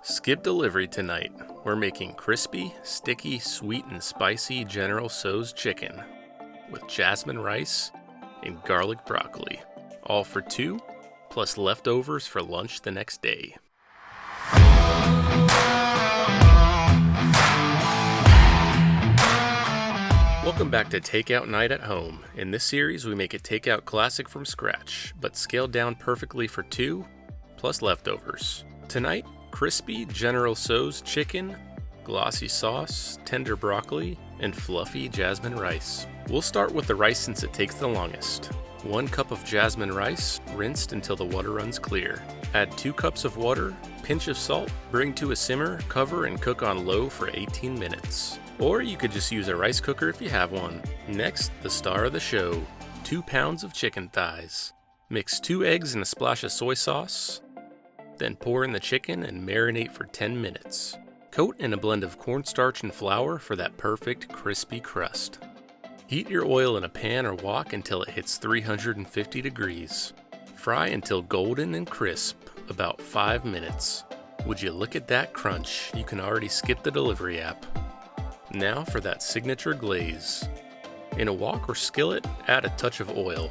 Skip delivery tonight. We're making crispy, sticky, sweet and spicy General Tso's chicken with jasmine rice and garlic broccoli. All for two, plus leftovers for lunch the next day. Welcome back to Takeout Night at Home. In this series, we make a takeout classic from scratch, but scaled down perfectly for two, plus leftovers. Tonight, crispy General Tso's chicken, glossy sauce, tender broccoli, and fluffy jasmine rice. We'll start with the rice since it takes the longest. 1 cup of jasmine rice, rinsed until the water runs clear. Add 2 cups of water, pinch of salt, bring to a simmer, cover and cook on low for 18 minutes. Or you could just use a rice cooker if you have one. Next, the star of the show, 2 pounds of chicken thighs. Mix 2 eggs and a splash of soy sauce. Then pour in the chicken and marinate for 10 minutes. Coat in a blend of cornstarch and flour for that perfect crispy crust. Heat your oil in a pan or wok until it hits 350 degrees. Fry until golden and crisp, about 5 minutes. Would you look at that crunch? You can already skip the delivery app. Now for that signature glaze. In a wok or skillet, add a touch of oil.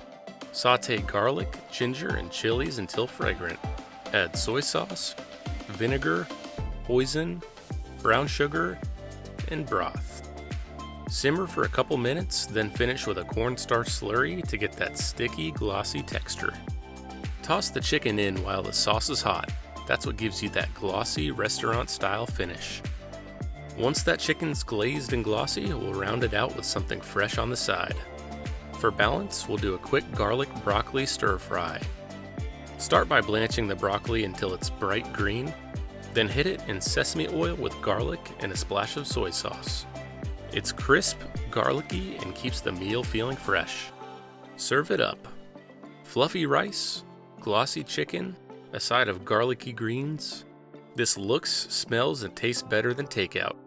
Sauté garlic, ginger, and chilies until fragrant. Add soy sauce, vinegar, hoisin, brown sugar, and broth. Simmer for a couple minutes, then finish with a cornstarch slurry to get that sticky, glossy texture. Toss the chicken in while the sauce is hot. That's what gives you that glossy, restaurant-style finish. Once that chicken's glazed and glossy, we'll round it out with something fresh on the side. For balance, we'll do a quick garlic broccoli stir fry. Start by blanching the broccoli until it's bright green, then hit it in sesame oil with garlic and a splash of soy sauce. It's crisp, garlicky, and keeps the meal feeling fresh. Serve it up. Fluffy rice, glossy chicken, a side of garlicky greens. This looks, smells, and tastes better than takeout,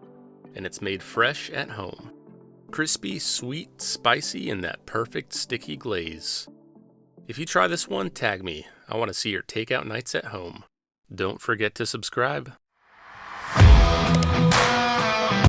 and it's made fresh at home. Crispy, sweet, spicy, and that perfect sticky glaze. If you try this one, tag me. I want to see your takeout nights at home. Don't forget to subscribe.